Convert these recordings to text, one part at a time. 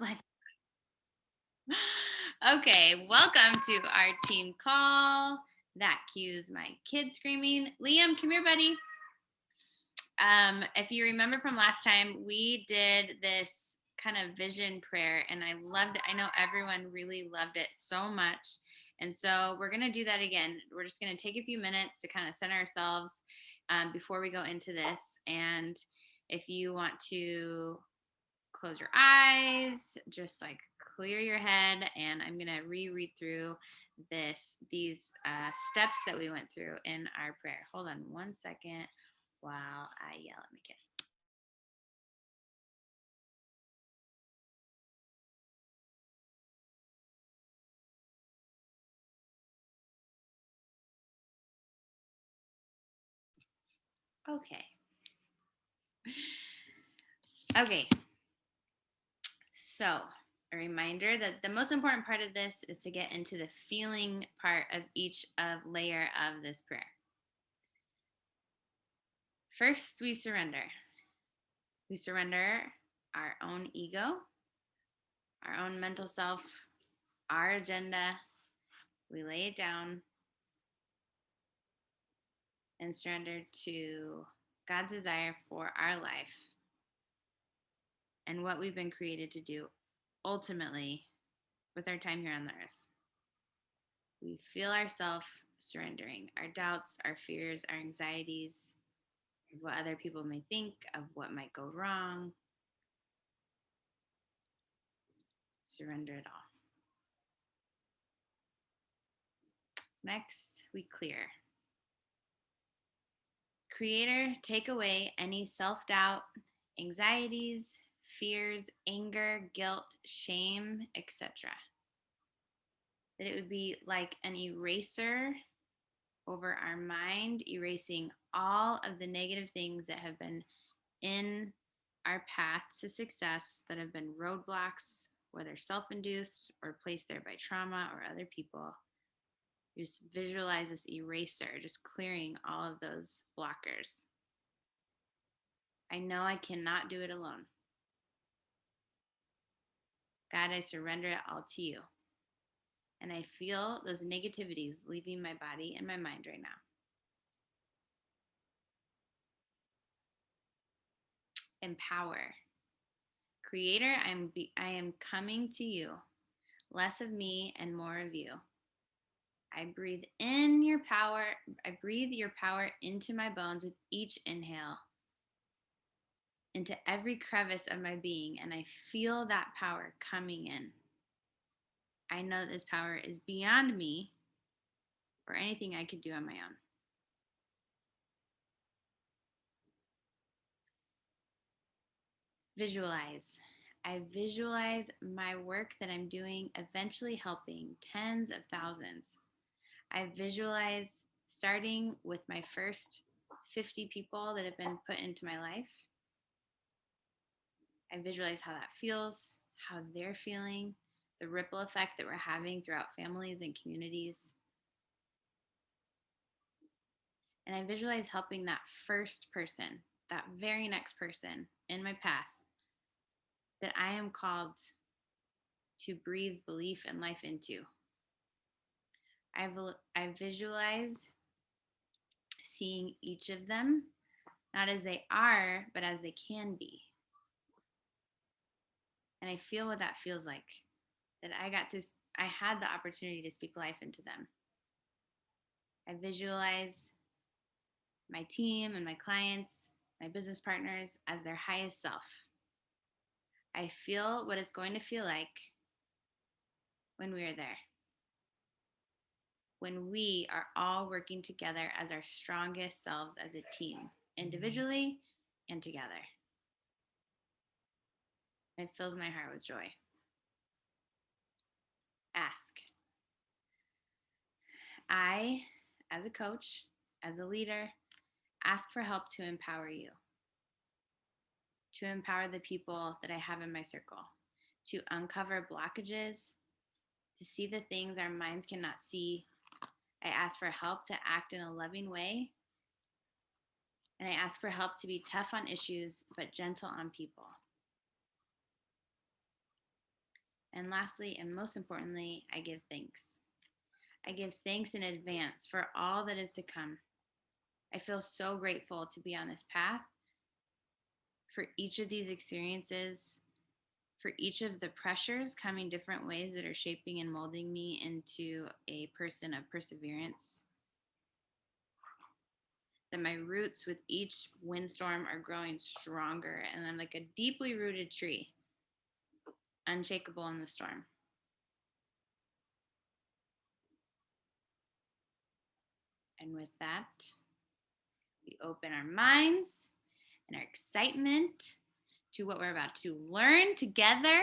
Like, okay, welcome to our team call. That cues my kid screaming. Liam, come here, buddy. If you remember from last time, we did this kind of vision prayer, and I loved it. I know everyone really loved it so much. And so we're going to do that again. We're just going to take a few minutes to kind of center ourselves before we go into this. And if you want to close your eyes, just like clear your head, and I'm going to reread through these steps that we went through in our prayer. Hold on one second while I yell at my kid. Okay. Okay. So, a reminder that the most important part of this is to get into the feeling part of each layer of this prayer. First, we surrender. We surrender our own ego, our own mental self, our agenda. We lay it down and surrender to God's desire for our life and what we've been created to do ultimately with our time here on the earth. We feel ourselves surrendering our doubts, our fears, our anxieties, of what other people may think, of what might go wrong. Surrender it all. Next, we clear. Creator, take away any self doubt, anxieties, fears, anger, guilt, shame, etc. That it would be like an eraser over our mind, erasing all of the negative things that have been in our path to success, that have been roadblocks, whether self induced or placed there by trauma or other people. You just visualize this eraser, just clearing all of those blockers. I know I cannot do it alone. God, I surrender it all to you. And I feel those negativities leaving my body and my mind right now. Empower. Creator, I am coming to you. Less of me and more of you. I breathe in your power. I breathe your power into my bones with each inhale, into every crevice of my being, and I feel that power coming in. I know this power is beyond me or anything I could do on my own. Visualize. I visualize my work that I'm doing eventually helping tens of thousands. I visualize starting with my first 50 people that have been put into my life. I visualize how that feels, how they're feeling, the ripple effect that we're having throughout families and communities. And I visualize helping that first person, that very next person in my path that I am called to breathe belief and life into. I visualize seeing each of them, not as they are, but as they can be. And I feel what that feels like, that I had the opportunity to speak life into them. I visualize my team and my clients, my business partners as their highest self. I feel what it's going to feel like when we are there. When we are all working together as our strongest selves as a team, individually and together. It fills my heart with joy. Ask. I, as a coach, as a leader, ask for help to empower you, to empower the people that I have in my circle, to uncover blockages, to see the things our minds cannot see. I ask for help to act in a loving way. And I ask for help to be tough on issues, but gentle on people. And lastly, and most importantly, I give thanks. I give thanks in advance for all that is to come. I feel so grateful to be on this path, for each of these experiences, for each of the pressures coming different ways that are shaping and molding me into a person of perseverance. That my roots with each windstorm are growing stronger, and I'm like a deeply rooted tree, unshakable in the storm. And with that, we open our minds and our excitement to what we're about to learn together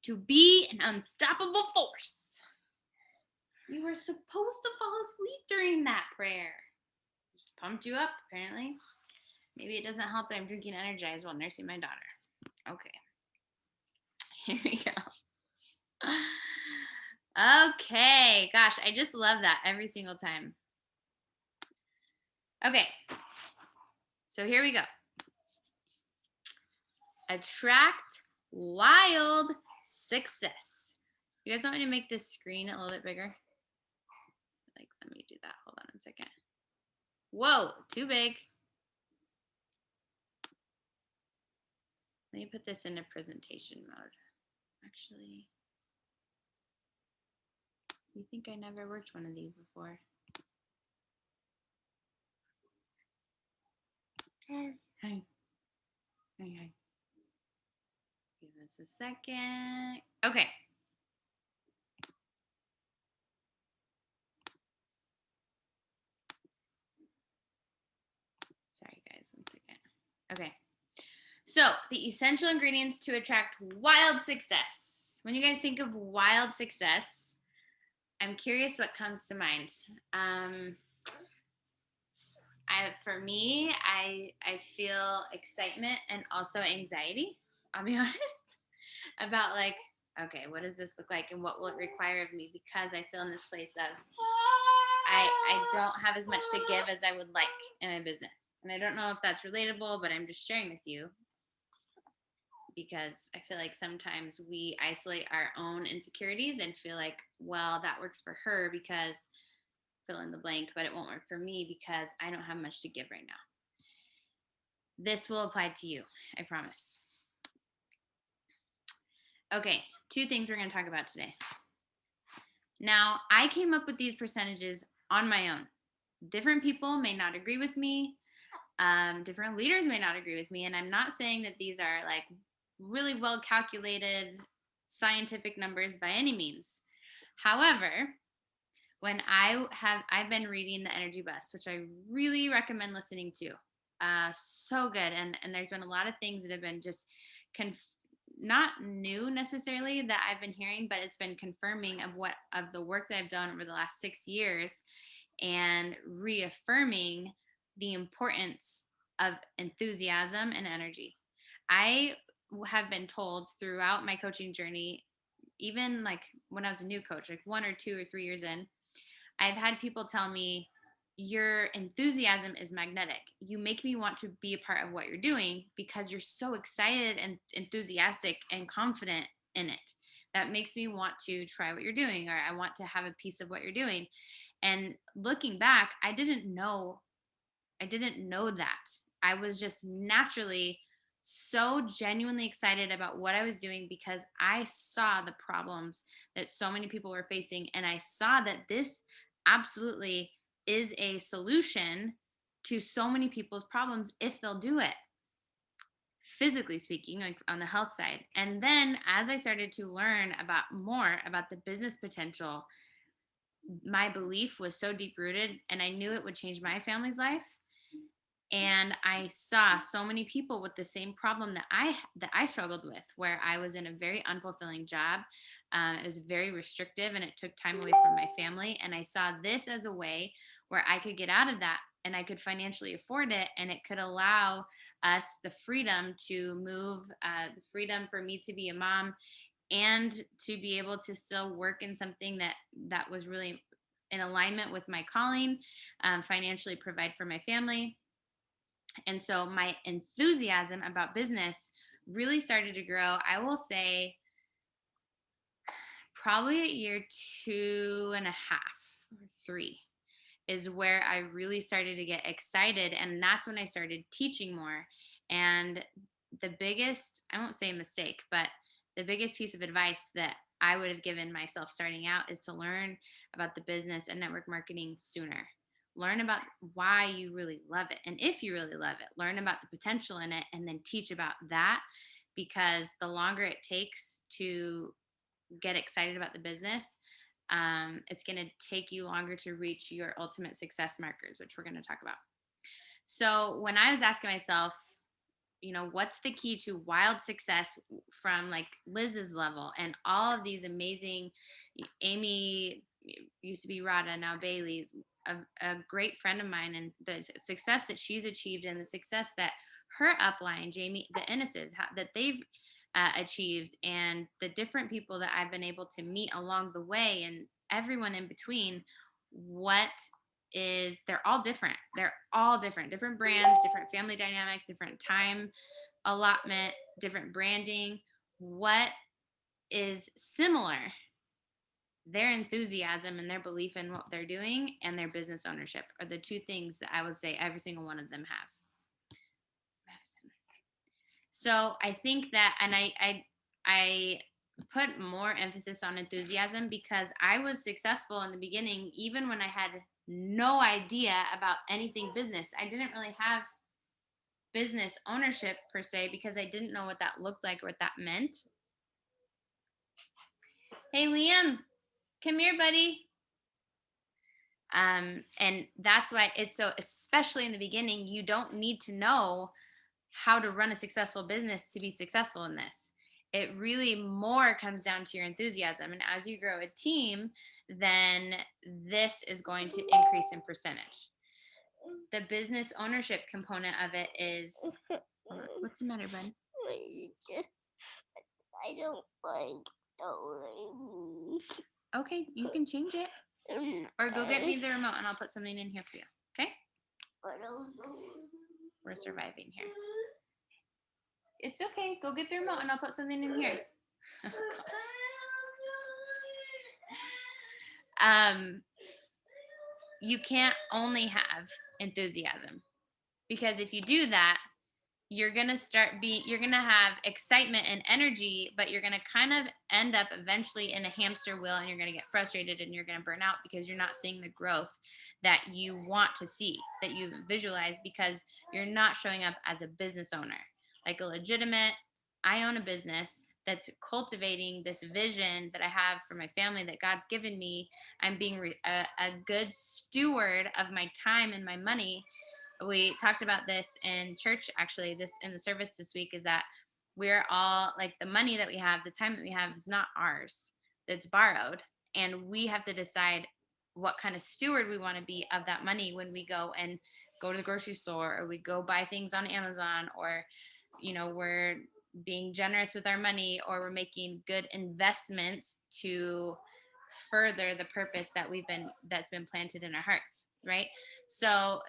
to be an unstoppable force. You were supposed to fall asleep during that prayer. Just pumped you up, apparently. Maybe it doesn't help that I'm drinking Energize while nursing my daughter. Okay. Here we go. Okay. Gosh, I just love that every single time. Okay. So here we go. Attract wild success. You guys want me to make this screen a little bit bigger? Like, let me do that. Hold on a second. Whoa, too big. Let me put this into presentation mode. Actually, you think I never worked one of these before? Hi. Hi. Hi. Give us a second. Okay. Sorry, guys. 1 second. Okay. So, the essential ingredients to attract wild success. When you guys think of wild success, I'm curious what comes to mind. For me, I feel excitement and also anxiety. I'll be honest about like, okay, what does this look like and what will it require of me? Because I feel in this place of I don't have as much to give as I would like in my business. And I don't know if that's relatable, but I'm just sharing with you because I feel like sometimes we isolate our own insecurities and feel like, well, that works for her because fill in the blank, but it won't work for me because I don't have much to give right now. This will apply to you, I promise. Okay, 2 things we're going to talk about today. Now, I came up with these percentages on my own. Different people may not agree with me. Different leaders may not agree with me. And I'm not saying that these are like really well calculated scientific numbers by any means. However, when I've been reading The Energy Bus, which I really recommend listening to. So good. And there's been a lot of things that have been just not new necessarily that I've been hearing, but it's been confirming of the work that I've done over the last 6 years and reaffirming the importance of enthusiasm and energy. I have been told throughout my coaching journey, even like when I was a new coach, like 1 or 2 or 3 years in, I've had people tell me, your enthusiasm is magnetic. You make me want to be a part of what you're doing because you're so excited and enthusiastic and confident in it. That makes me want to try what you're doing, or I want to have a piece of what you're doing. And looking back, I didn't know that. I was just naturally so genuinely excited about what I was doing because I saw the problems that so many people were facing. And I saw that this absolutely is a solution to so many people's problems if they'll do it, physically speaking, like on the health side. And then as I started to learn more about the business potential, my belief was so deep rooted and I knew it would change my family's life. And I saw so many people with the same problem that I struggled with, where I was in a very unfulfilling job. It was very restrictive and it took time away from my family. And I saw this as a way where I could get out of that and I could financially afford it. And it could allow us the freedom to move, the freedom for me to be a mom and to be able to still work in something that was really in alignment with my calling, financially provide for my family. And so my enthusiasm about business really started to grow. I will say Probably at year 2.5 or 3 is where I really started to get excited. And that's when I started teaching more. And the biggest, I won't say mistake, but the biggest piece of advice that I would have given myself starting out is to learn about the business and network marketing sooner. Learn about why you really love it. And if you really love it, learn about the potential in it and then teach about that, because the longer it takes to get excited about the business, it's going to take you longer to reach your ultimate success markers, which we're going to talk about. So when I was asking myself, what's the key to wild success from like Liz's level and all of these amazing, Amy used to be Rada, now Bailey's a great friend of mine, and the success that she's achieved and the success that her upline, Jamie, the Inneses, that they've achieved, and the different people that I've been able to meet along the way and everyone in between. What is They're all different. They're all different brands, different family dynamics, different time allotment, different branding. What is similar? Their enthusiasm and their belief in what they're doing and their business ownership are the two things that I would say every single one of them has. Madison. So I think that, and I put more emphasis on enthusiasm because I was successful in the beginning, even when I had no idea about anything business. I didn't really have business ownership per se because I didn't know what that looked like or what that meant. Hey, Liam, come here, buddy. And that's why it's so, especially in the beginning, you don't need to know how to run a successful business to be successful in this. It really more comes down to your enthusiasm. And as you grow a team, then this is going to increase in percentage. The business ownership component of it is, what's the matter, bud? I don't like Doraemon. Okay, you can change it. Or go get me the remote and I'll put something in here for you. Okay? We're surviving here. It's okay. Go get the remote and I'll put something in here. You can't only have enthusiasm, because if you do that, you're going to have excitement and energy, but you're going to kind of end up eventually in a hamster wheel, and you're going to get frustrated and you're going to burn out because you're not seeing the growth that you want to see, that you visualize, because you're not showing up as a business owner, like a legitimate, I own a business that's cultivating this vision that I have for my family that God's given me. I'm being a good steward of my time and my money. We talked about this in church, actually, this in the service this week, is that we're all like, the money that we have, the time that we have is not ours, it's borrowed. And we have to decide what kind of steward we want to be of that money when we go to the grocery store, or we go buy things on Amazon, or we're being generous with our money, or we're making good investments to further the purpose that's been planted in our hearts, right? So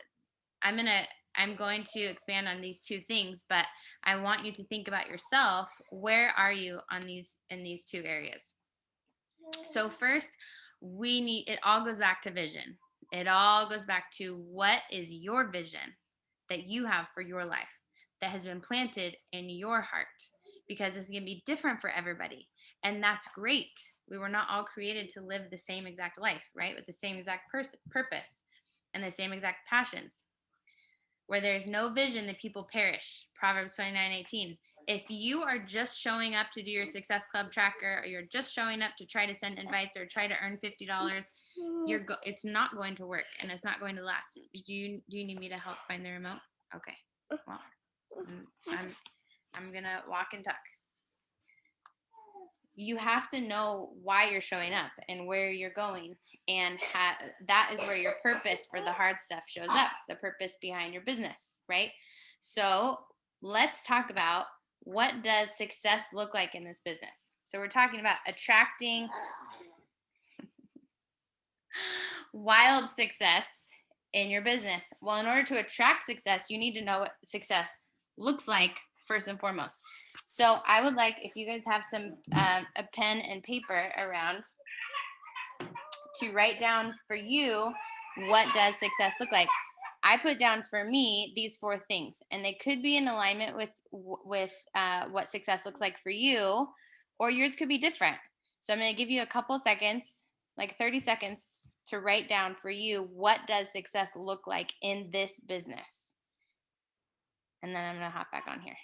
I'm going to expand on these two things, but I want you to think about yourself. Where are you in these two areas? So first, it all goes back to vision. It all goes back to, what is your vision that you have for your life that has been planted in your heart? Because it's going to be different for everybody. And that's great. We were not all created to live the same exact life, right? With the same exact purpose and the same exact passions. Where there's no vision, the people perish. Proverbs 29:18. If you are just showing up to do your Success Club tracker, or you're just showing up to try to send invites or try to earn $50, it's not going to work, and it's not going to last. Do you need me to help find the remote? Okay. Well, I'm gonna walk and talk. You have to know why you're showing up and where you're going, and that is where your purpose for the hard stuff shows up, the purpose behind your business, right? So let's talk about, what does success look like in this business? So we're talking about attracting wild success in your business. Well, in order to attract success, you need to know what success looks like first and foremost. So I would like if you guys have some a pen and paper around to write down for you, what does success look like. I put down for me these four things, and they could be in alignment with what success looks like for you, or yours could be different. So I'm going to give you a couple seconds, like 30 seconds, to write down for you, what does success look like in this business, and then I'm going to hop back on here.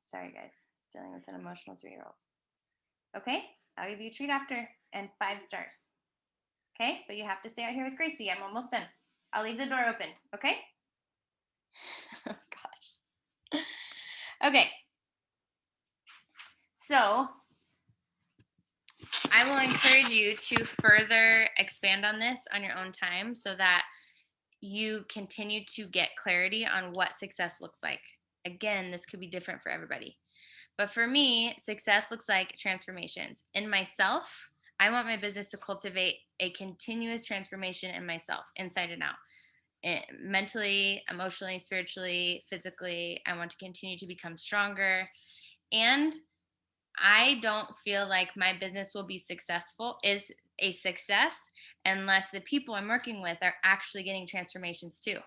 Sorry, guys, dealing with an emotional 3-year-old. Okay, I'll give you a treat after and 5 stars. Okay, but you have to stay out here with Gracie. I'm almost done. I'll leave the door open. Okay? Oh, gosh. Okay. So I will encourage you to further expand on this on your own time so that you continue to get clarity on what success looks like. Again, this could be different for everybody. But for me, success looks like transformations. In myself, I want my business to cultivate a continuous transformation in myself, inside and out. Mentally, emotionally, spiritually, physically. I want to continue to become stronger. And I don't feel like my business will be is a success unless the people I'm working with are actually getting transformations too.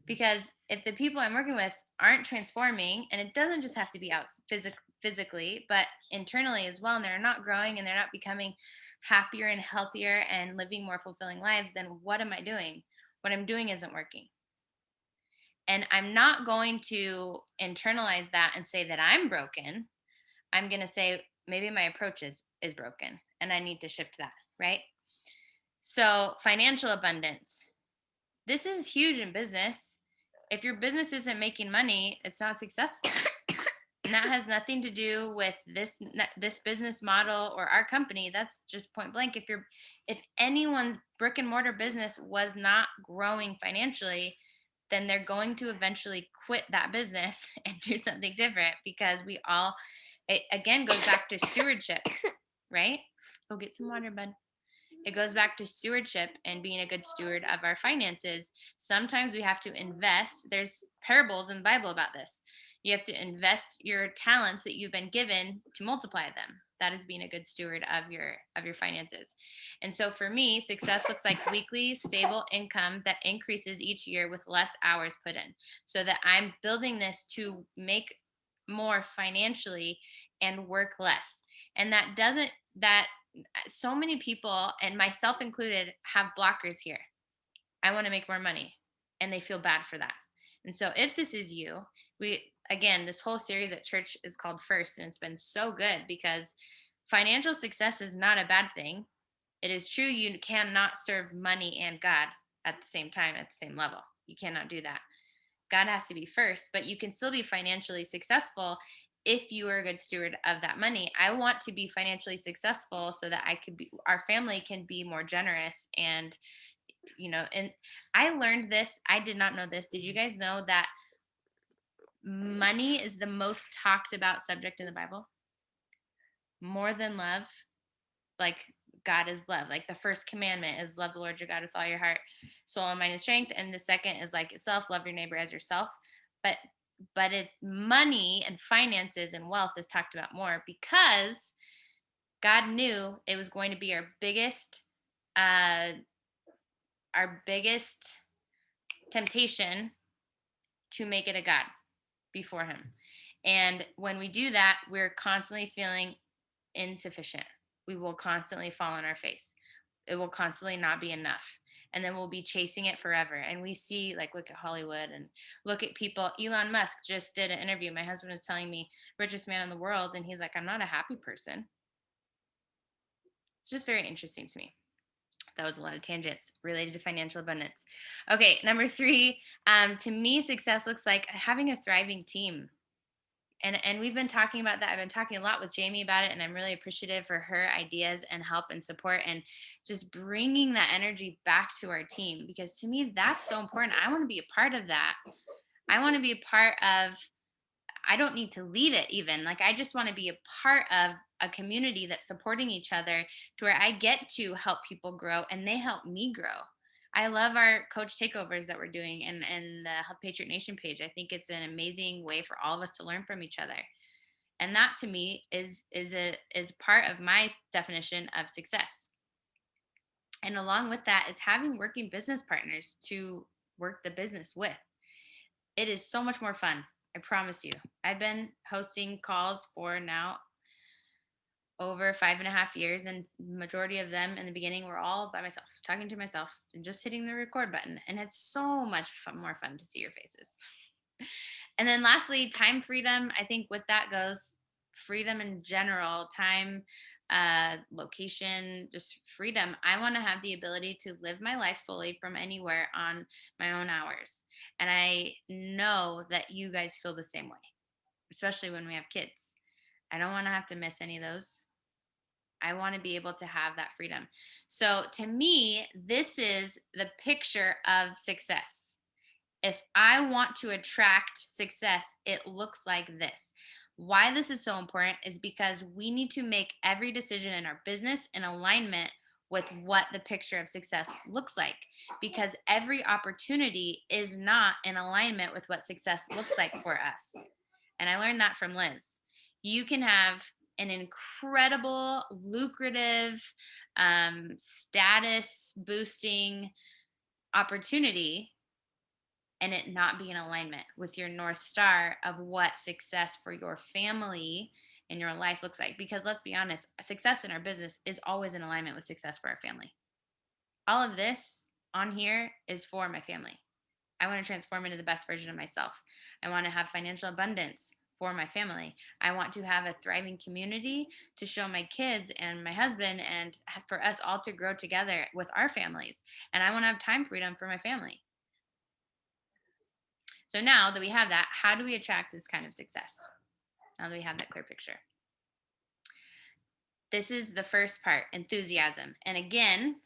Because if the people I'm working with aren't transforming, and it doesn't just have to be out physically, but internally as well, and they're not growing and they're not becoming happier and healthier and living more fulfilling lives, then what am I doing? What I'm doing isn't working. And I'm not going to internalize that and say that I'm broken. I'm going to say maybe my approach is broken and I need to shift that, right? So, financial abundance. This is huge in business. If your business isn't making money, it's not successful. And that has nothing to do with this business model or our company. That's just point blank. If anyone's brick and mortar business was not growing financially, then they're going to eventually quit that business and do something different, because it again goes back to stewardship, right? Go get some water, bud. It goes back to stewardship and being a good steward of our finances. Sometimes we have to invest. There's parables in the Bible about this. You have to invest your talents that you've been given to multiply them. That is being a good steward of your finances. And so for me, success looks like weekly stable income that increases each year with less hours put in, so that I'm building this to make more financially and work less. And that so many people, and myself included, have blockers here. I want to make more money, and they feel bad for that. And so if this is you, this whole series at church is called First, and it's been so good because financial success is not a bad thing. It is true you cannot serve money and God at the same time, at the same level. You cannot do that. God has to be first, but you can still be financially successful if you are a good steward of that money. I want to be financially successful so that our family can be more generous. And, and I learned this. I did not know this. Did you guys know that money is the most talked about subject in the Bible? More than love. Like, God is love. Like, the first commandment is love the Lord your God with all your heart, soul, and mind and strength. And the second is like itself, love your neighbor as yourself. But money and finances and wealth is talked about more because God knew it was going to be uh, our biggest temptation to make it a God before him. And when we do that, we're constantly feeling insufficient. We will constantly fall on our face. It will constantly not be enough. And then we'll be chasing it forever. And we see, like, look at Hollywood and look at people. Elon Musk just did an interview. My husband was telling me, richest man in the world. And he's like, I'm not a happy person. It's just very interesting to me. That was a lot of tangents related to financial abundance. Okay, number three, to me, success looks like having a thriving team. And we've been talking about that. I've been talking a lot with Jamie about it, and I'm really appreciative for her ideas and help and support, and just bringing that energy back to our team, because to me that's so important. I want to be a part of that. I want to be a part of, I don't need to lead it even. Like, I just want to be a part of a community that's supporting each other, to where I get to help people grow and they help me grow. I love our coach takeovers that we're doing, and the Health Patriot Nation page. I think it's an amazing way for all of us to learn from each other. And that to me is part of my definition of success. And along with that is having working business partners to work the business with. It is so much more fun. I promise you. I've been hosting calls for now over 5.5 years, and majority of them in the beginning were all by myself, talking to myself and just hitting the record button. And it's so much more fun to see your faces. And then lastly, time freedom. I think with that goes freedom in general, time, location, just freedom. I want to have the ability to live my life fully from anywhere on my own hours. And I know that you guys feel the same way, especially when we have kids. I don't want to have to miss any of those. I want to be able to have that freedom. So to me, this is the picture of success. If I want to attract success, it looks like this. Why this is so important is because we need to make every decision in our business in alignment with what the picture of success looks like, because every opportunity is not in alignment with what success looks like for us. And I learned that from Liz. You can have an incredible, lucrative, status boosting opportunity, and it not be in alignment with your North Star of what success for your family in your life looks like. Because let's be honest, success in our business is always in alignment with success for our family. All of this on here is for my family. I want to transform into the best version of myself. I want to have financial abundance for my family. I want to have a thriving community to show my kids and my husband, and for us all to grow together with our families. And I want to have time freedom for my family. So now that we have that, how do we attract this kind of success? Now that we have that clear picture. This is the first part, enthusiasm. And again,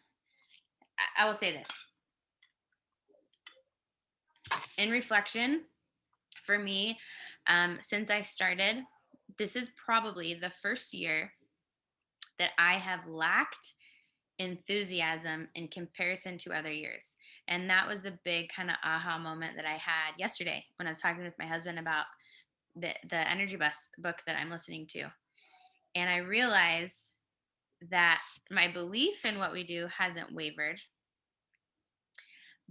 I will say this. In reflection, for me, since I started, this is probably the first year that I have lacked enthusiasm in comparison to other years. And that was the big kind of aha moment that I had yesterday when I was talking with my husband about the Energy Bus book that I'm listening to. And I realized that my belief in what we do hasn't wavered,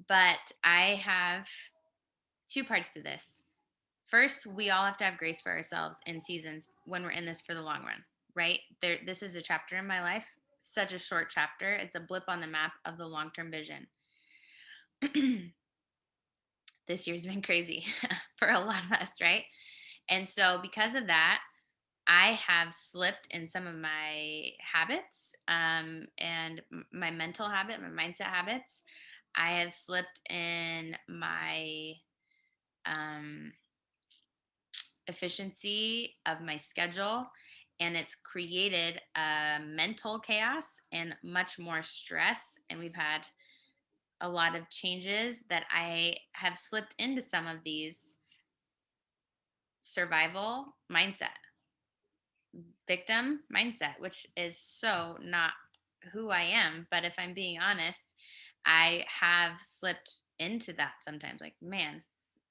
but I have two parts to this. First, we all have to have grace for ourselves in seasons when we're in this for the long run, right? This is a chapter in my life, such a short chapter. It's a blip on the map of the long-term vision. This year's been crazy for a lot of us, right? And so because of that, I have slipped in some of my habits, and my mental habit, my mindset habits. I have slipped in my um, efficiency of my schedule, and it's created a mental chaos and much more stress. And we've had a lot of changes that I have slipped into some of these survival mindset, victim mindset, which is so not who I am. But if I'm being honest, I have slipped into that sometimes. Like, man,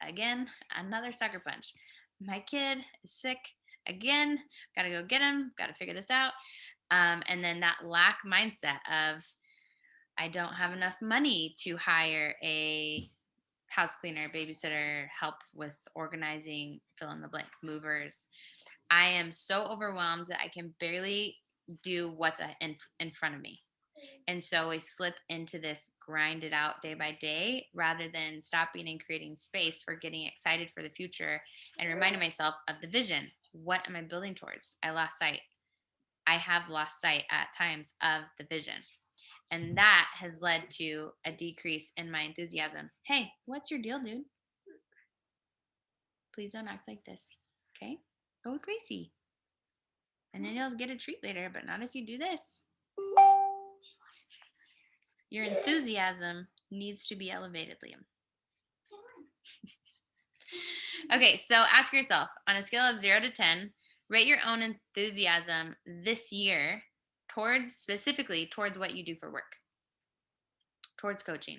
again, another sucker punch. My kid is sick again. Gotta go get him. Gotta figure this out. And then that lack mindset of, I don't have enough money to hire a house cleaner, babysitter, help with organizing, fill in the blank, movers. I am so overwhelmed that I can barely do what's in front of me. And so I slip into this grind it out day by day rather than stopping and creating space for getting excited for the future and reminding myself of the vision. What am I building towards? I lost sight. I have lost sight at times of the vision. And that has led to a decrease in my enthusiasm. Hey, what's your deal, dude? Please don't act like this. Okay? Go with Gracie. And then you'll get a treat later, but not if you do this. Your enthusiasm needs to be elevated, Liam. Okay, so ask yourself on a scale of 0 to 10, rate your own enthusiasm this year towards specifically towards what you do for work, towards coaching.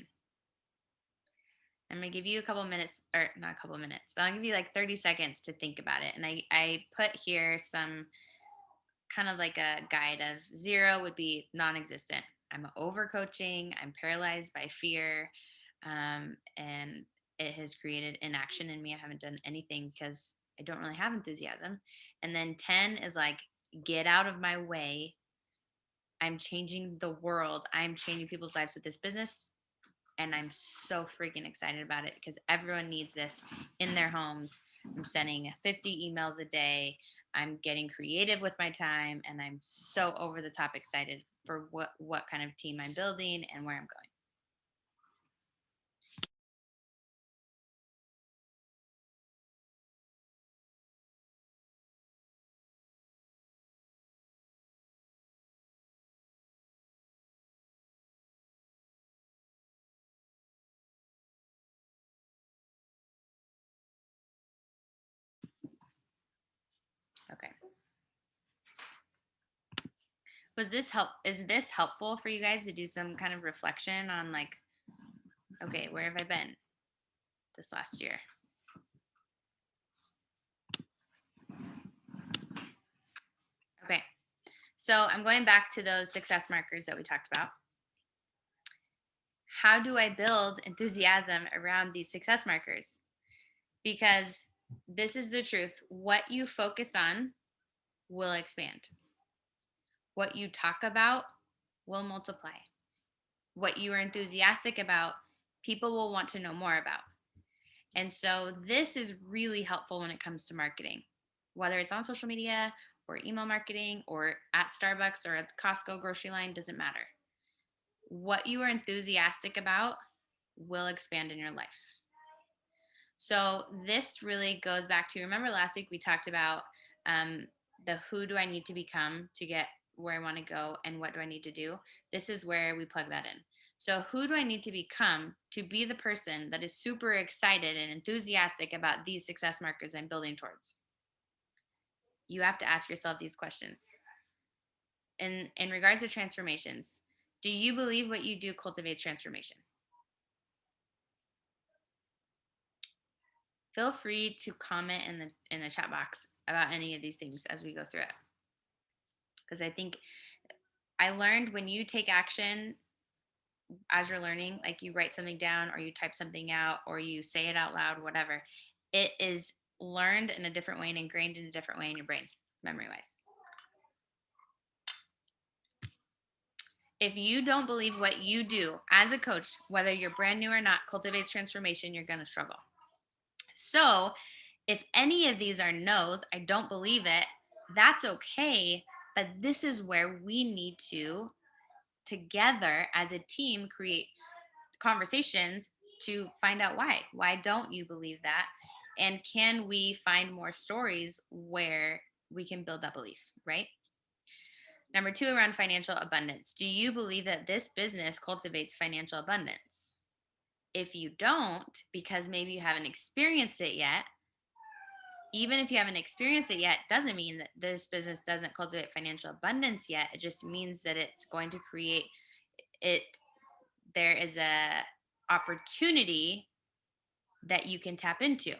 I'm gonna give you a couple minutes, or not a couple minutes, but I'll give you like 30 seconds to think about it. And I put here some kind of like a guide of 0 would be non-existent. I'm overcoaching. I'm paralyzed by fear, and it has created inaction in me. I haven't done anything because I don't really have enthusiasm. And then 10 is like, get out of my way. I'm changing the world. I'm changing people's lives with this business. And I'm so freaking excited about it because everyone needs this in their homes. I'm sending 50 emails a day. I'm getting creative with my time, and I'm so over the top excited for what kind of team I'm building and where I'm going. Okay. Is this helpful for you guys to do some kind of reflection on, like, okay, where have I been this last year? Okay. So I'm going back to those success markers that we talked about. How do I build enthusiasm around these success markers? Because this is the truth. What you focus on will expand. What you talk about will multiply. What you are enthusiastic about, people will want to know more about. And so this is really helpful when it comes to marketing, whether it's on social media or email marketing or at Starbucks or at the Costco grocery line, doesn't matter. What you are enthusiastic about will expand in your life. So this really goes back to, remember last week we talked about the who do I need to become to get where I want to go and what do I need to do? This is where we plug that in. So who do I need to become to be the person that is super excited and enthusiastic about these success markers I'm building towards? You have to ask yourself these questions. In regards to transformations, do you believe what you do cultivates transformation? Feel free to comment in the chat box about any of these things as we go through it. Because I think I learned when you take action as you're learning, like you write something down or you type something out or you say it out loud, whatever, it is learned in a different way and ingrained in a different way in your brain, memory wise. If you don't believe what you do as a coach, whether you're brand new or not, cultivates transformation, you're going to struggle. So if any of these are no's, I don't believe it, that's okay. But this is where we need to, together as a team, create conversations to find out why. Why don't you believe that? And can we find more stories where we can build that belief, right? Number 2, around financial abundance. Do you believe that this business cultivates financial abundance? If you don't, because maybe you haven't experienced it yet, even if you haven't experienced it yet, doesn't mean that this business doesn't cultivate financial abundance yet. It just means that it's going to create it. There is a opportunity that you can tap into.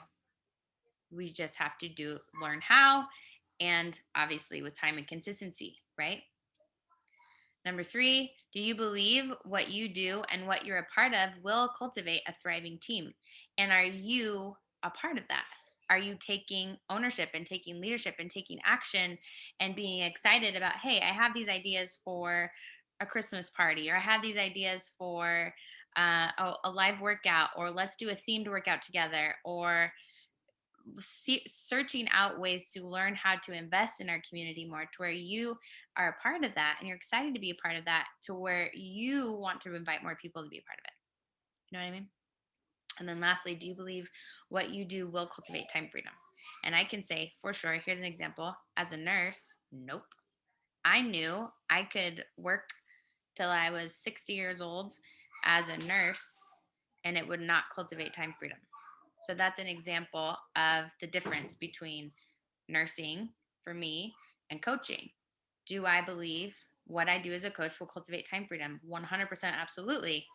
We just have to learn how, and obviously with time and consistency, right? Number three, do you believe what you do and what you're a part of will cultivate a thriving team? And are you a part of that? Are you taking ownership and taking leadership and taking action and being excited about, hey, I have these ideas for a Christmas party, or I have these ideas for a live workout, or let's do a themed workout together, or searching out ways to learn how to invest in our community more, to where you are a part of that and you're excited to be a part of that, to where you want to invite more people to be a part of it. You know what I mean? And then lastly, do you believe what you do will cultivate time freedom? And I can say for sure, here's an example. As a nurse, nope. I knew I could work till I was 60 years old as a nurse and it would not cultivate time freedom. So that's an example of the difference between nursing for me and coaching. Do I believe what I do as a coach will cultivate time freedom? 100% absolutely.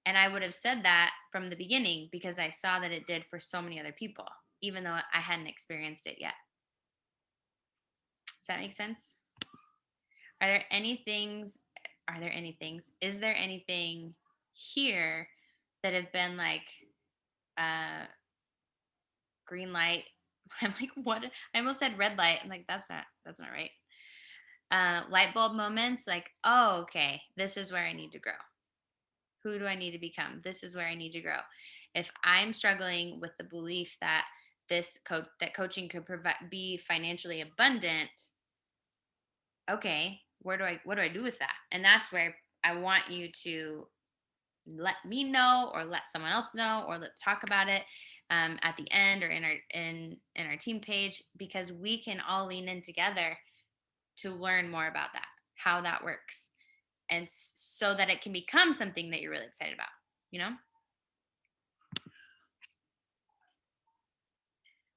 And I would have said that from the beginning because I saw that it did for so many other people, even though I hadn't experienced it yet. Does that make sense? Are there any things? Are there any things? Is there anything here that have been like green light? I'm like, what? I almost said red light. I'm like, that's not right. Light bulb moments, like, oh, okay, this is where I need to grow. Who do I need to become? This is where I need to grow. If I'm struggling with the belief that that coaching could provide be financially abundant, okay, what do I do with that? And that's where I want you to let me know, or let someone else know, or let's talk about it at the end, or in our team page, because we can all lean in together to learn more about that, how that works, and so that it can become something that you're really excited about, you know?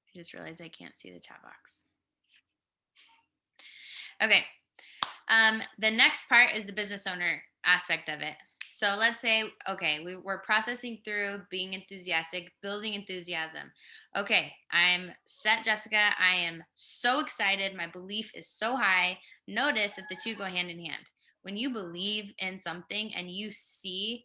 I just realized I can't see the chat box. Okay. The next part is the business owner aspect of it. So let's say, okay, we're processing through being enthusiastic, building enthusiasm. Okay, I'm set, Jessica. I am so excited. My belief is so high. Notice that the two go hand in hand. When you believe in something and you see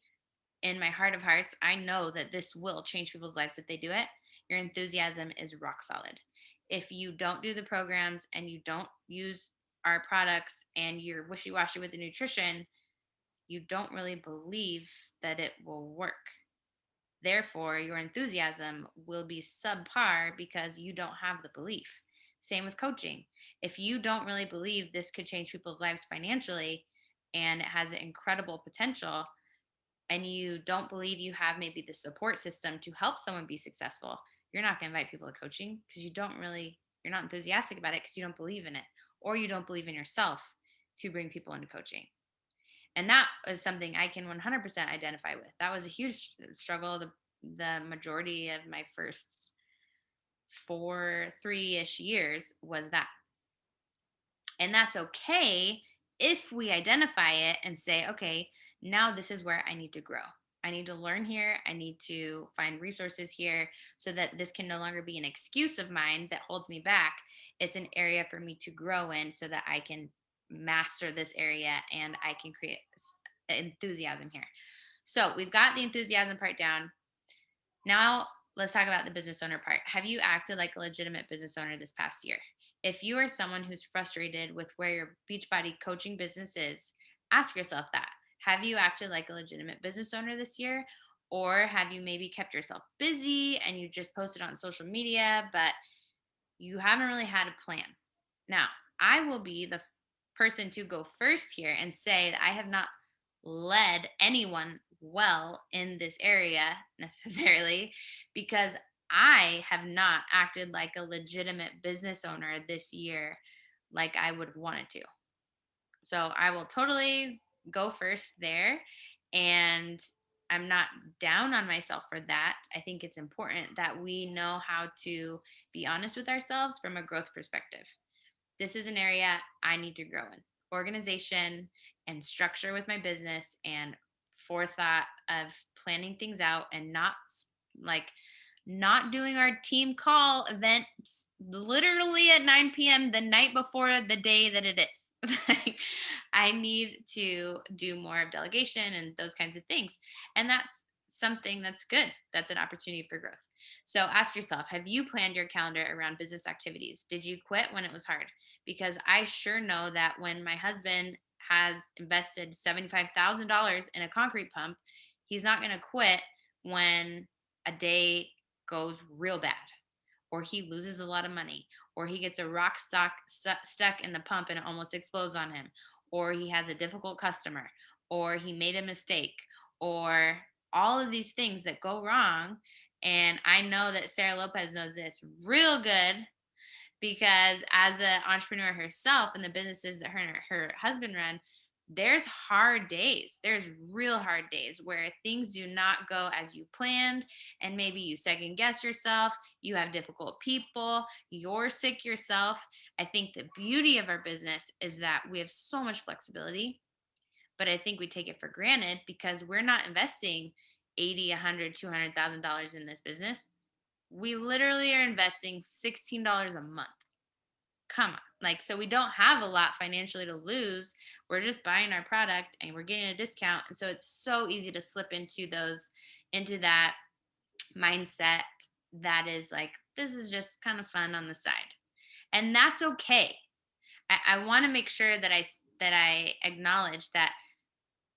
in my heart of hearts, I know that this will change people's lives if they do it, your enthusiasm is rock solid. If you don't do the programs and you don't use our products and you're wishy washy with the nutrition, you don't really believe that it will work. Therefore, your enthusiasm will be subpar because you don't have the belief. Same with coaching. If you don't really believe this could change people's lives financially and it has incredible potential, and you don't believe you have maybe the support system to help someone be successful, you're not going to invite people to coaching because you're not enthusiastic about it because you don't believe in it, or you don't believe in yourself to bring people into coaching. And that is something I can 100% identify with. That was a huge struggle. The majority of my first 3-ish years was that. And that's okay if we identify it and say, okay, now this is where I need to grow. I need to learn here. I need to find resources here so that this can no longer be an excuse of mine that holds me back. It's an area for me to grow in so that I can master this area and I can create enthusiasm here. So we've got the enthusiasm part down. Now, let's talk about the business owner part. Have you acted like a legitimate business owner this past year? If you are someone who's frustrated with where your Beachbody coaching business is, ask yourself that. Have you acted like a legitimate business owner this year? Or have you maybe kept yourself busy and you just posted on social media, but you haven't really had a plan? Now, I will be the person to go first here and say that I have not led anyone well in this area necessarily, because I have not acted like a legitimate business owner this year like I would have wanted to. So I will totally go first there. And I'm not down on myself for that. I think it's important that we know how to be honest with ourselves from a growth perspective. This is an area I need to grow in. Organization and structure with my business, and forethought of planning things out, and like not doing our team call events literally at 9 p.m. the night before the day that it is. Like, I need to do more of delegation and those kinds of things. And that's something that's good. That's an opportunity for growth. So ask yourself, have you planned your calendar around business activities? Did you quit when it was hard? Because I sure know that when my husband has invested $75,000 in a concrete pump, he's not going to quit when a day goes real bad, or he loses a lot of money, or he gets a rock stuck in the pump and it almost explodes on him, or he has a difficult customer, or he made a mistake, or all of these things that go wrong. And I know that Sarah Lopez knows this real good, because as an entrepreneur herself in the businesses that her and her husband run, there's hard days. There's real hard days where things do not go as you planned, and maybe you second guess yourself. You have difficult people, you're sick yourself. I think the beauty of our business is that we have so much flexibility, but I think we take it for granted because we're not investing 80, 100, $200,000 in this business. We literally are investing $16 a month. Come on. Like, so we don't have a lot financially to lose. We're just buying our product and we're getting a discount. And so it's so easy to slip into that mindset that is like, this is just kind of fun on the side. And that's okay. I want to make sure that I acknowledge that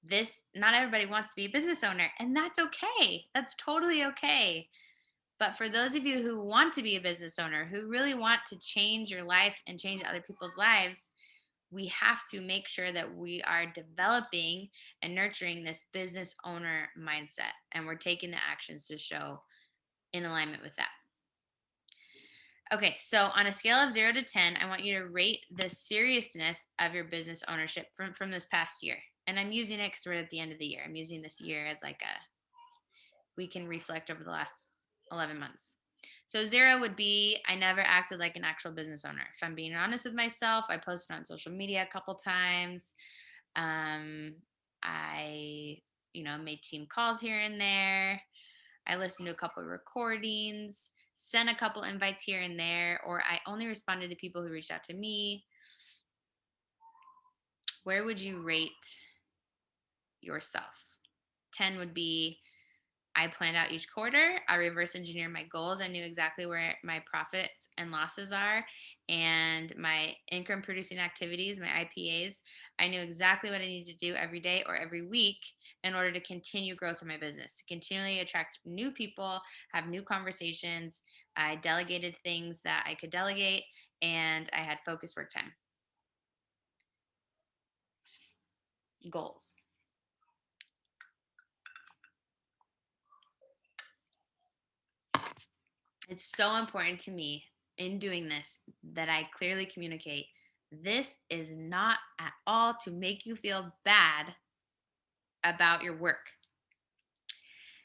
this, not everybody wants to be a business owner, and that's okay. That's totally okay. But for those of you who want to be a business owner, who really want to change your life and change other people's lives, we have to make sure that we are developing and nurturing this business owner mindset. And we're taking the actions to show in alignment with that. Okay, so on a scale of 0 to 10, I want you to rate the seriousness of your business ownership from this past year. And I'm using it because we're at the end of the year. I'm using this year as like we can reflect over the last 11 months. So 0 would be I never acted like an actual business owner. If I'm being honest with myself, I posted on social media a couple times. I, made team calls here and there. I listened to a couple of recordings, sent a couple invites here and there, or I only responded to people who reached out to me. Where would you rate yourself? 10 would be I planned out each quarter. I reverse engineered my goals. I knew exactly where my profits and losses are, and my income producing activities, my IPAs. I knew exactly what I needed to do every day or every week in order to continue growth in my business, to continually attract new people, have new conversations. I delegated things that I could delegate, and I had focused work time. Goals. It's so important to me in doing this that I clearly communicate this is not at all to make you feel bad about your work.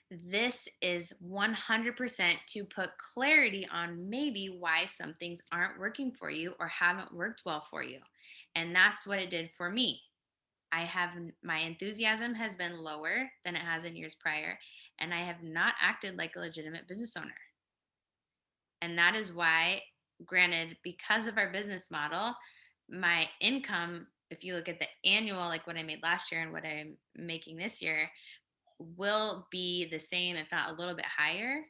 This is 100% to put clarity on maybe why some things aren't working for you or haven't worked well for you. And that's what it did for me. My enthusiasm has been lower than it has in years prior, and I have not acted like a legitimate business owner. And that is why, granted, because of our business model, my income, if you look at the annual, like what I made last year and what I'm making this year, will be the same, if not a little bit higher.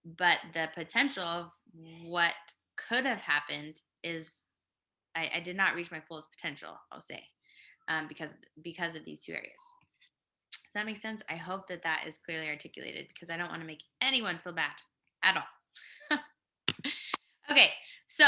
But the potential of what could have happened is I did not reach my fullest potential, I'll say, because of these two areas. Does that make sense? I hope that that is clearly articulated because I don't want to make anyone feel bad at all. Okay, so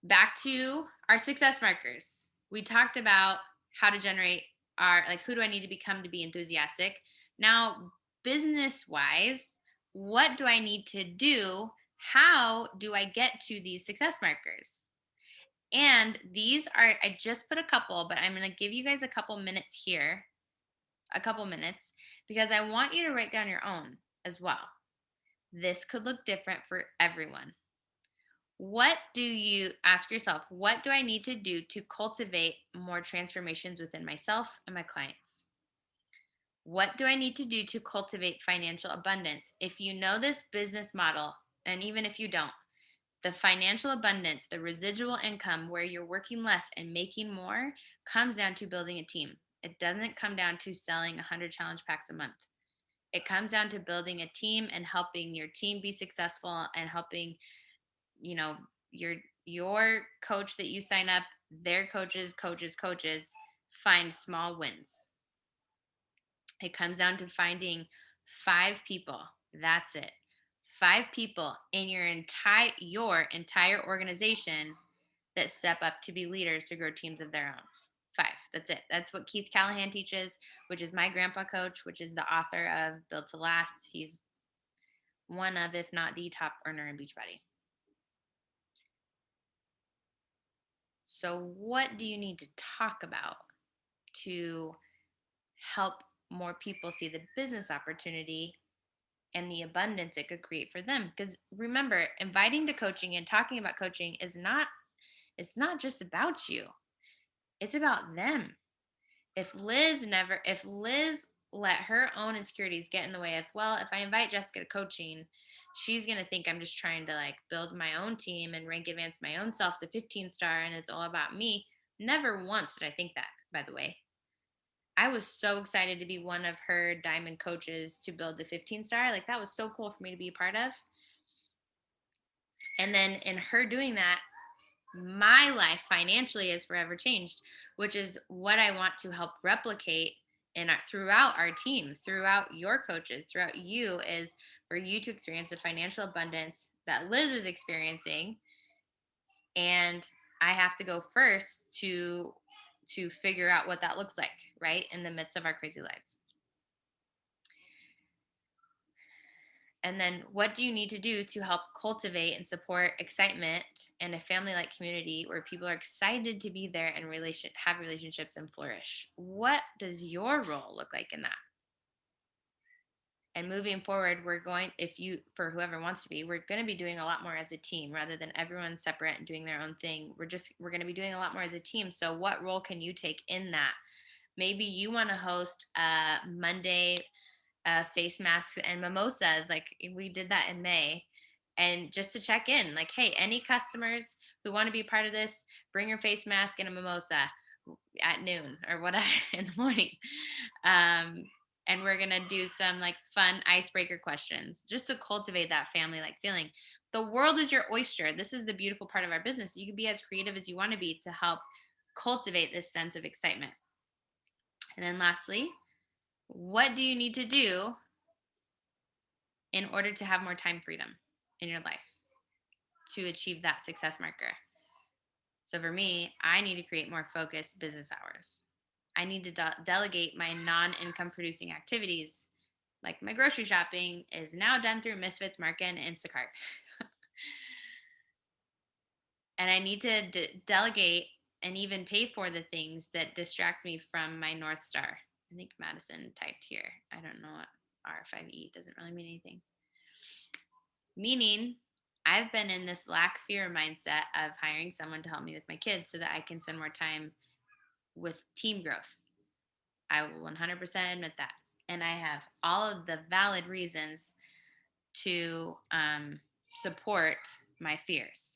back to our success markers. We talked about how to generate like, who do I need to become to be enthusiastic? Now, business wise, what do I need to do? How do I get to these success markers? And these are, I just put a couple, but I'm going to give you guys a couple minutes here, because I want you to write down your own as well. This could look different for everyone. What do you ask yourself? What do I need to do to cultivate more transformations within myself and my clients? What do I need to do to cultivate financial abundance? If you know this business model, and even if you don't, The financial abundance, the residual income where you're working less and making more comes down to building a team. It doesn't come down to selling 100 challenge packs a month. It comes down to building a team and helping your team be successful and helping, you know, your coach that you sign up, their coaches find small wins. It comes down to finding 5 people. That's it. 5 people in your entire organization that step up to be leaders to grow teams of their own. 5. That's it. That's what Keith Callahan teaches, which is my grandpa coach, which is the author of Built to Last. He's one of, if not the top earner in Beachbody. So, what do you need to talk about to help more people see the business opportunity and the abundance it could create for them? Because remember, inviting to coaching and talking about coaching is not, it's not just about you. It's about them. If Liz let her own insecurities get in the way of, well, if I invite Jessica to coaching, she's going to think I'm just trying to like build my own team and rank advance my own self to 15 star and it's all about me. Never once did I think that, by the way. I was so excited to be one of her diamond coaches to build the 15 star. Like that was so cool for me to be a part of. And then in her doing that, my life financially has forever changed, which is what I want to help replicate throughout our team, throughout your coaches, throughout you, is for you to experience the financial abundance that Liz is experiencing. And I have to go first to figure out what that looks like, right? In the midst of our crazy lives. And then what do you need to do to help cultivate and support excitement and a family like community where people are excited to be there and have relationships and flourish? What does your role look like in that? And moving forward, for whoever wants to be, we're going to be doing a lot more as a team rather than everyone separate and doing their own thing. We're going to be doing a lot more as a team. So what role can you take in that? Maybe you want to host a Monday face masks and mimosas. Like we did that in May. And just to check in, like, hey, any customers who want to be part of this, bring your face mask and a mimosa at noon or whatever in the morning. Um, and we're going to do some like fun icebreaker questions just to cultivate that family like feeling. The world is your oyster. This is the beautiful part of our business. You can be as creative as you want to be to help cultivate this sense of excitement. And then lastly, what do you need to do in order to have more time freedom in your life to achieve that success marker? So for me, I need to create more focused business hours. I need to delegate my non-income producing activities. Like my grocery shopping is now done through Misfits, Market, and Instacart. And I need to delegate and even pay for the things that distract me from my North Star. I think Madison typed here. I don't know what R5E doesn't really mean anything. Meaning, I've been in this lack fear mindset of hiring someone to help me with my kids so that I can spend more time with team growth. I will 100% admit that. And I have all of the valid reasons to support my fears.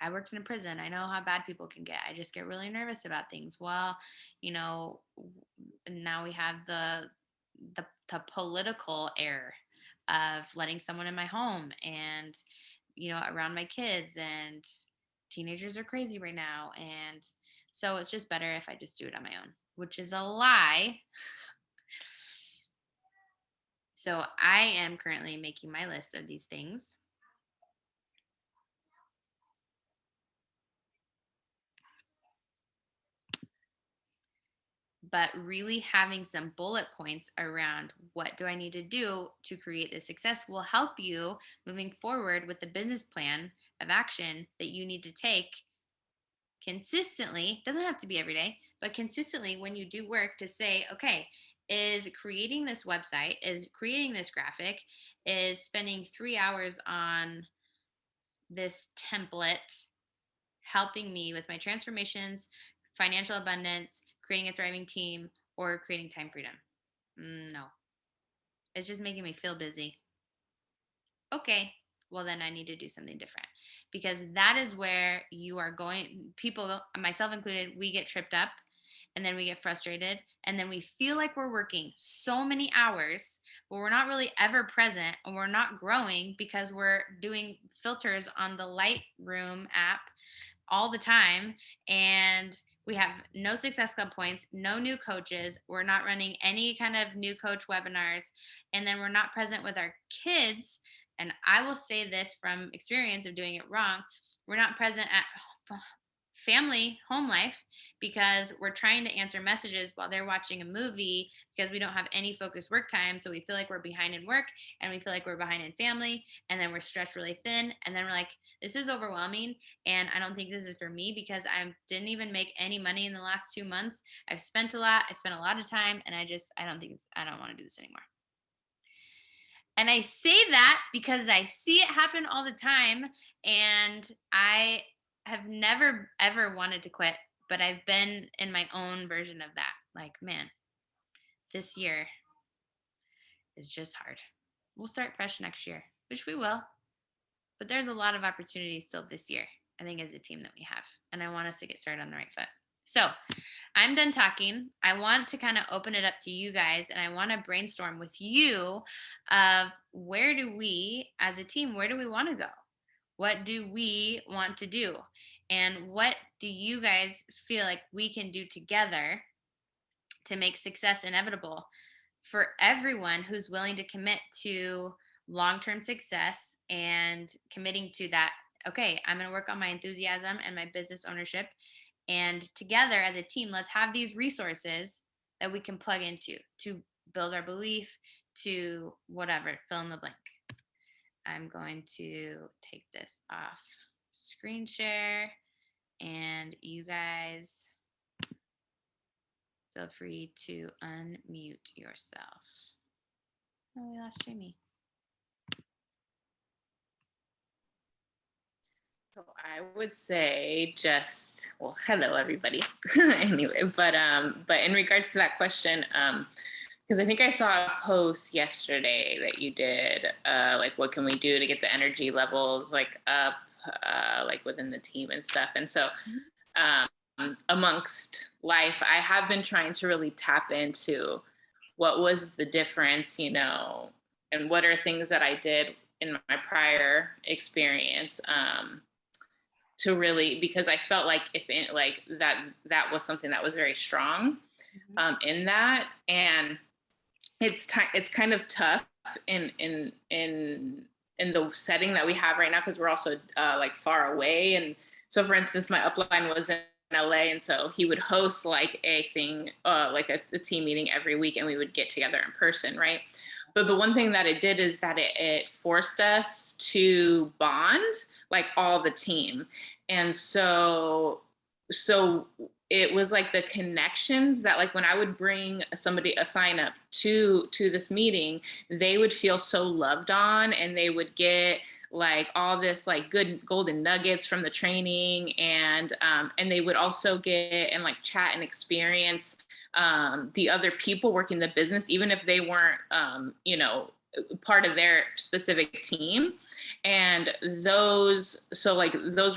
I worked in a prison. I know how bad people can get. I just get really nervous about things. Well, now we have the political air of letting someone in my home and around my kids, and teenagers are crazy right now, and so it's just better if I just do it on my own, which is a lie. So I am currently making my list of these things. But really having some bullet points around what do I need to do to create this success will help you moving forward with the business plan of action that you need to take consistently. Doesn't have to be every day, but consistently when you do work to say, okay, is creating this website, is creating this graphic, is spending 3 hours on this template helping me with my transformations, financial abundance, creating a thriving team, or creating time freedom? No. It's just making me feel busy. Okay, well, then I need to do something different, because that is where you are going. People, myself included, we get tripped up, and then we get frustrated, and then we feel like we're working so many hours, but we're not really ever present, and we're not growing because we're doing filters on the Lightroom app all the time, and we have no Success Club points, no new coaches, we're not running any kind of new coach webinars, and then we're not present with our kids. And I will say this from experience of doing it wrong, we're not present at family home life, because we're trying to answer messages while they're watching a movie, because we don't have any focused work time, so we feel like we're behind in work, and we feel like we're behind in family, and then we're stretched really thin, and then we're like, this is overwhelming, and I don't think this is for me, because I didn't even make any money in the last 2 months. I've spent a lot, I spent a lot of time, and I don't think I don't want to do this anymore. And I say that because I see it happen all the time, and I have never ever wanted to quit, but I've been in my own version of that. Like, man, this year is just hard. We'll start fresh next year, which we will, but there's a lot of opportunities still this year, I think, as a team that we have. And I want us to get started on the right foot. So I'm done talking. I want to kind of open it up to you guys, and I want to brainstorm with you of where do we as a team, where do we want to go? What do we want to do? And what do you guys feel like we can do together to make success inevitable for everyone who's willing to commit to long-term success and committing to that? Okay, I'm going to work on my enthusiasm and my business ownership, and together as a team, let's have these resources that we can plug into to build our belief, to whatever, fill in the blank. I'm going to take this off screen share, and you guys feel free to unmute yourself. Oh, we lost Jamie. So I would say just, well, hello everybody. Anyway, but in regards to that question, because I think I saw a post yesterday that you did, like what can we do to get the energy levels like up, like within the team and stuff. And so, amongst life, I have been trying to really tap into what was the difference, and what are things that I did in my prior experience, to really, because I felt like that was something that was very strong, in that. And it's kind of tough in the setting that we have right now, because we're also like far away. And so, for instance, my upline was in LA, and so he would host like a thing, like a team meeting every week, and we would get together in person, right? But the one thing that it did is that it forced us to bond, like all the team. And so it was like the connections that, like, when I would bring somebody a sign up to this meeting, they would feel so loved on, and they would get like all this like good golden nuggets from the training, and they would also get and like chat and experience the other people working the business, even if they weren't part of their specific team. And those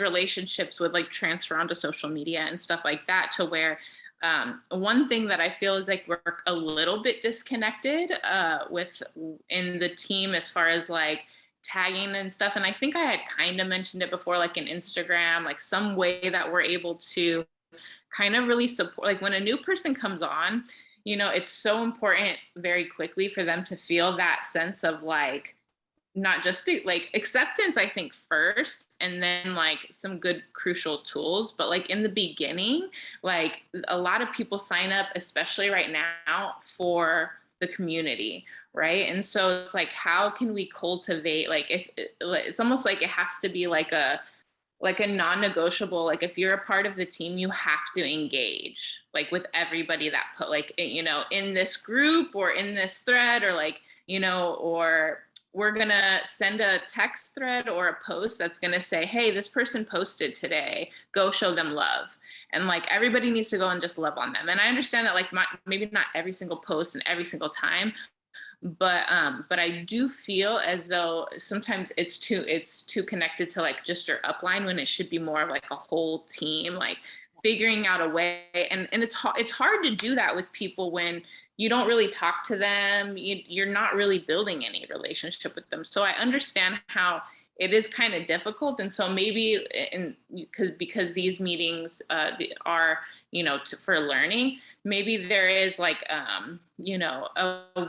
relationships would like transfer onto social media and stuff like that, to where one thing that I feel is like we're a little bit disconnected in the team as far as like tagging and stuff. And I think I had kind of mentioned it before, like in Instagram, like some way that we're able to kind of really support, like when a new person comes on, it's so important very quickly for them to feel that sense of like, not just like acceptance, I think first, and then like some good crucial tools. But like in the beginning, like a lot of people sign up, especially right now, for the community, right? And so it's like, how can we cultivate, like, if it's almost like it has to be like a non-negotiable, like if you're a part of the team, you have to engage like with everybody that put like, in this group or in this thread, or like, or we're going to send a text thread or a post that's going to say, hey, this person posted today, go show them love. And like, everybody needs to go and just love on them. And I understand that like maybe not every single post and every single time, But I do feel as though sometimes it's too connected to like just your upline when it should be more of like a whole team, like figuring out a way. And it's hard to do that with people when you don't really talk to them. You're not really building any relationship with them. So I understand how it is kind of difficult. And so maybe because these meetings are, for learning, maybe there is like, a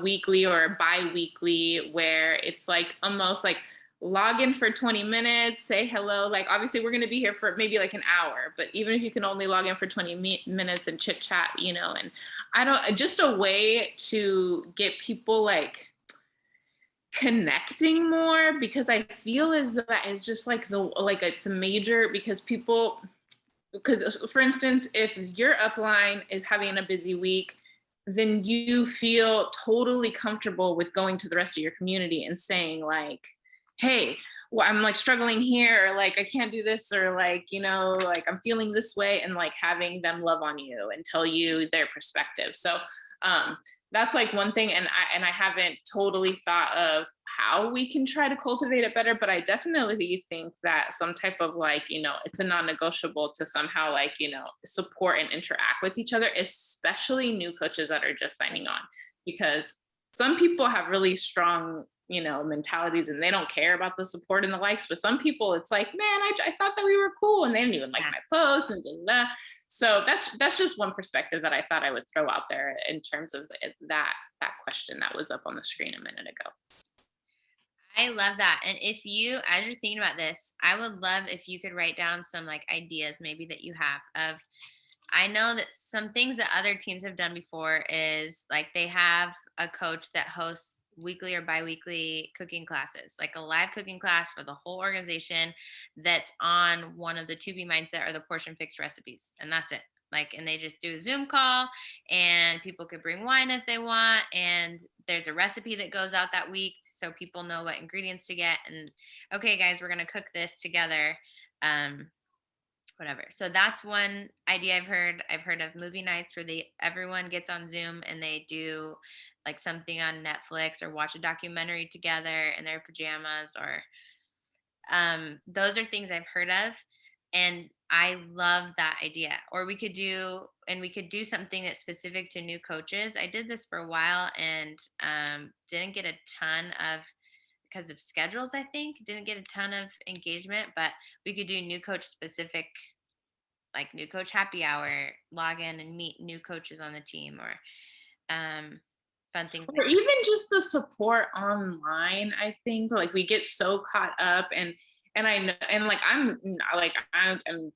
weekly or a bi-weekly where it's like almost like log in for 20 minutes, say hello. Like, obviously we're going to be here for maybe like an hour, but even if you can only log in for 20 minutes and chit chat, and just a way to get people like connecting more, because I feel as though that is just like it's a major, because for instance, if your upline is having a busy week, then you feel totally comfortable with going to the rest of your community and saying like, hey, well, I'm like struggling here, or like I can't do this, or like, like I'm feeling this way, and like having them love on you and tell you their perspective. So that's like one thing. And I haven't totally thought of how we can try to cultivate it better, but I definitely think that some type of like, it's a non-negotiable to somehow like, support and interact with each other, especially new coaches that are just signing on, because some people have really strong, mentalities, and they don't care about the support and the likes. But some people, it's like, man, I thought that we were cool, and they didn't even like my post, and blah, blah. So that's just one perspective that I thought I would throw out there in terms of that question that was up on the screen a minute ago. I love that. And if you, as you're thinking about this, I would love if you could write down some like ideas maybe that you have of, I know that some things that other teams have done before is like they have a coach that hosts weekly or biweekly cooking classes, like a live cooking class for the whole organization that's on one of the To Be Mindset or the Portion Fixed recipes. And that's it. Like, and they just do a Zoom call, and people could bring wine if they want. And there's a recipe that goes out that week, so people know what ingredients to get. And okay, guys, we're going to cook this together. Whatever. So that's one idea I've heard. I've heard of movie nights where everyone gets on Zoom and they do like something on Netflix or watch a documentary together in their pajamas, or those are things I've heard of. And I love that idea. Or we could do something that's specific to new coaches. I did this for a while and didn't get a ton of, because of schedules, I think, didn't get a ton of engagement, but we could do new coach specific, like new coach happy hour, log in and meet new coaches on the team, or fun things. Or even just the support online. I think like we get so caught up, and I know, and like I'm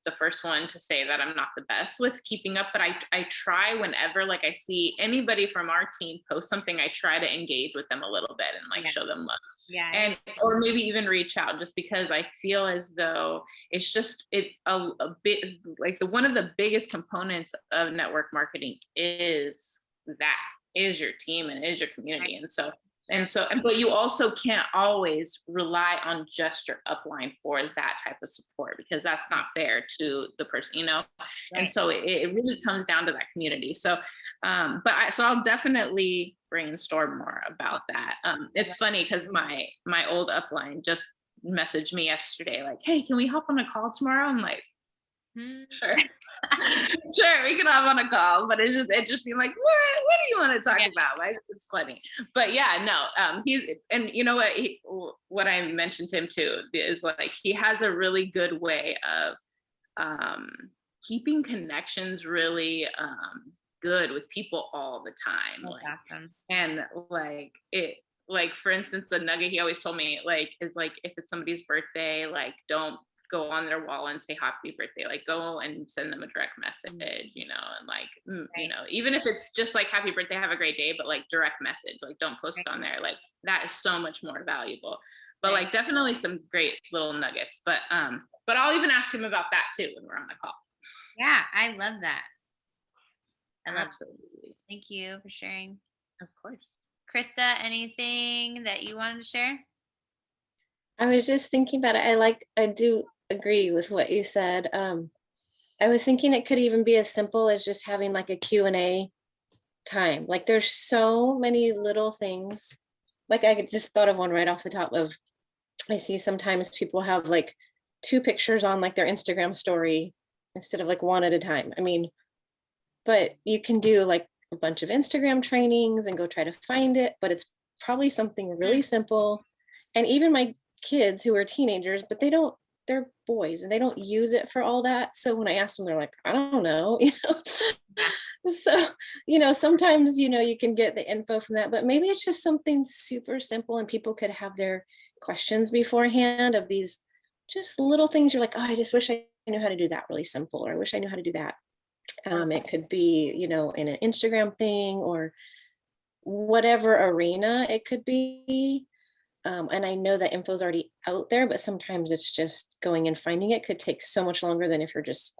the first one to say that I'm not the best with keeping up, but I try whenever like I see anybody from our team post something, I try to engage with them a little bit and like show them love. Yeah. And or maybe even reach out, just because I feel as though it's just a bit like one of the biggest components of network marketing is your team and is your community. But you also can't always rely on just your upline for that type of support, because that's not fair to the person, Right. And so it really comes down to that community. So, so I'll definitely brainstorm more about that. It's funny because my old upline just messaged me yesterday, like, hey, can we hop on a call tomorrow? I'm like, sure. Sure, we can hop on a call, but it's just interesting. Like, what do you want to talk about? Like, it's funny, but yeah, no. He's, and you know what I mentioned to him too is like he has a really good way of keeping connections really good with people all the time. That's awesome. And like for instance, the nugget he always told me like is like if it's somebody's birthday, like don't go on their wall and say happy birthday, like go and send them a direct message, and like, even if it's just like happy birthday, have a great day, but like direct message, like don't post on there. Like that is so much more valuable. But like definitely some great little nuggets, but I'll even ask him about that too when we're on the call. Yeah, I love that. Absolutely. Thank you for sharing. Of course. Krista, anything that you wanted to share? I was just thinking about it. I do agree with what you said. I was thinking it could even be as simple as just having like a Q&A time. Like there's so many little things. Like I just thought of one right off the top of, I see sometimes people have like 2 pictures on like their Instagram story instead of like one at a time. I mean, but you can do like a bunch of Instagram trainings and go try to find it, but it's probably something really simple. And even my kids who are teenagers, but they're boys and they don't use it for all that. So when I ask them, they're like, I don't know, Yeah. So, sometimes, you can get the info from that, but maybe it's just something super simple and people could have their questions beforehand of these just little things. You're like, oh, I just wish I knew how to do that really simple, or I wish I knew how to do that. It could be, in an Instagram thing or whatever arena it could be. And I know that info's already out there, but sometimes it's just going and finding it could take so much longer than if you're just,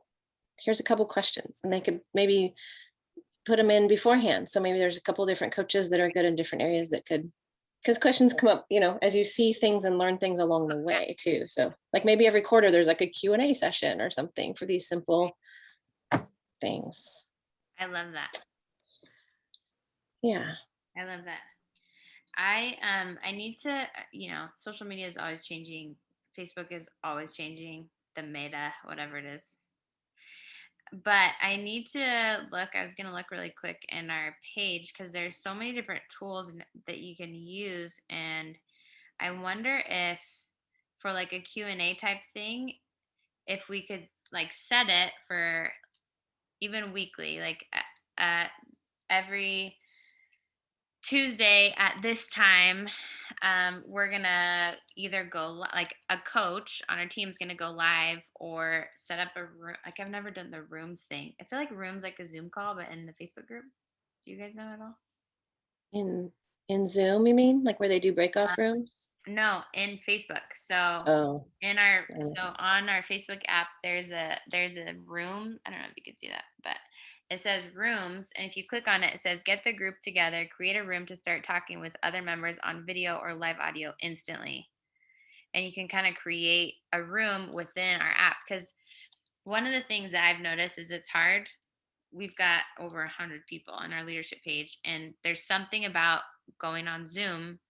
here's a couple questions, and they could maybe put them in beforehand. So maybe there's a couple different coaches that are good in different areas that could, because questions come up, as you see things and learn things along the way too. So like maybe every quarter there's like a Q&A session or something for these simple things. I love that. Yeah. I love that. I need to, social media is always changing. Facebook is always changing, the meta, whatever it is. But I need to look. I was going to look really quick in our page because there's so many different tools that you can use, and I wonder if for like a Q&A type thing, if we could like set it for even weekly, like every Tuesday at this time, we're gonna either like a coach on our team's gonna go live or set up a room. Like I've never done the rooms thing. I feel like rooms like a Zoom call, but in the Facebook group. Do you guys know at all? In Zoom, you mean, like where they do breakoff rooms? No, in Facebook. So Oh, on our Facebook app, there's a room. I don't know if you can see that, but it says rooms, and if you click on it, it says get the group together, create a room to start talking with other members on video or live audio instantly. And you can kind of create a room within our app, because one of the things that I've noticed is it's hard. We've got over 100 people on our leadership page, and there's something about going on Zoom.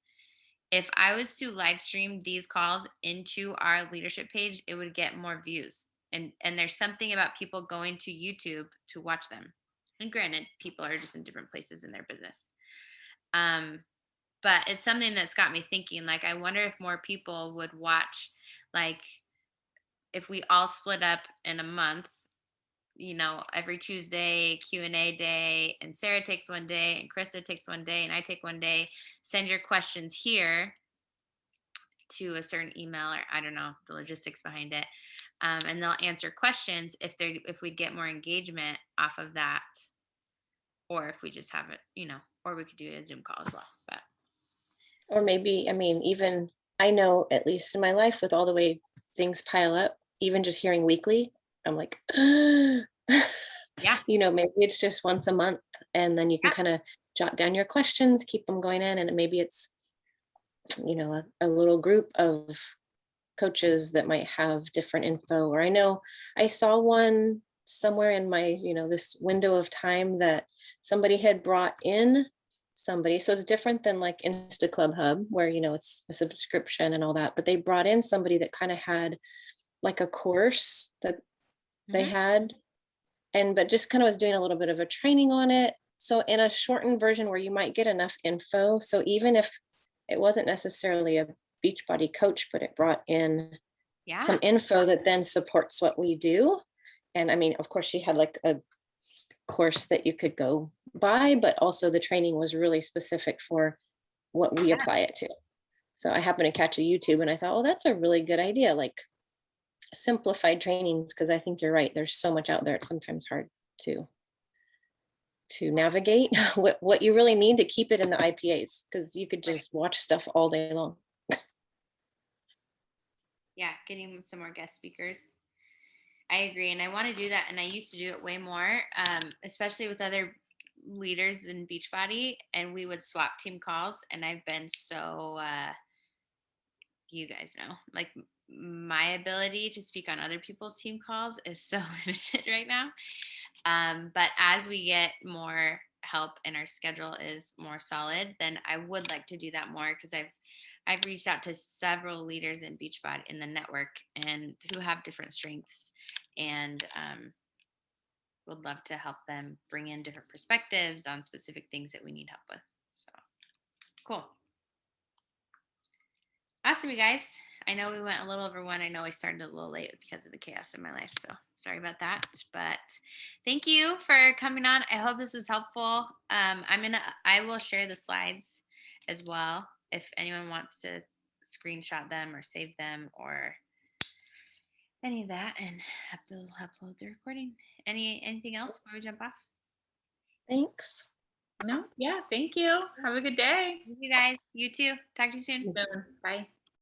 If I was to live stream these calls into our leadership page, it would get more views. And there's something about people going to YouTube to watch them. And granted, people are just in different places in their business. But it's something that's got me thinking, like, I wonder if more people would watch, like, if we all split up in a month, every Tuesday Q&A day, and Sarah takes one day and Krista takes one day and I take one day, send your questions here to a certain email, or I don't know the logistics behind it, and they'll answer questions if we get more engagement off of that, or if we just have it, or we could do a Zoom call as well. But or maybe, I mean, even I know, at least in my life, with all the way things pile up, even just hearing weekly, I'm like, yeah, maybe it's just once a month, and then you can kind of jot down your questions, keep them going in, and maybe it's, a little group of coaches that might have different info. Or I know I saw one somewhere in my, this window of time that somebody had brought in somebody. So it's different than like Insta Club Hub, where, it's a subscription and all that. But they brought in somebody that kind of had like a course that they had, but just kind of was doing a little bit of a training on it. So in a shortened version where you might get enough info. So even if it wasn't necessarily a Beachbody coach, but it brought in some info that then supports what we do. And I mean, of course, she had like a course that you could go buy, but also the training was really specific for what we apply it to. So I happened to catch a YouTube and I thought, oh, that's a really good idea. Like simplified trainings, because I think you're right. There's so much out there. It's sometimes hard to navigate what you really need to keep it in the IPAs, because you could just watch stuff all day long. Yeah, getting some more guest speakers. I agree. And I want to do that. And I used to do it way more, especially with other leaders in Beachbody. And we would swap team calls. And I've been so, you guys know, like my ability to speak on other people's team calls is so limited right now. But as we get more help and our schedule is more solid, then I would like to do that more, because I've reached out to several leaders in Beachbody in the network and who have different strengths, and would love to help them bring in different perspectives on specific things that we need help with. So cool. Awesome, you guys. I know we went a little over one. I know I started a little late because of the chaos in my life. So sorry about that. But thank you for coming on. I hope this was helpful. I will share the slides as well if anyone wants to screenshot them or save them or any of that, and have to upload the recording. Anything else before we jump off? Thanks. No, yeah, thank you. Have a good day. Thank you guys. You too. Talk to you soon. Bye.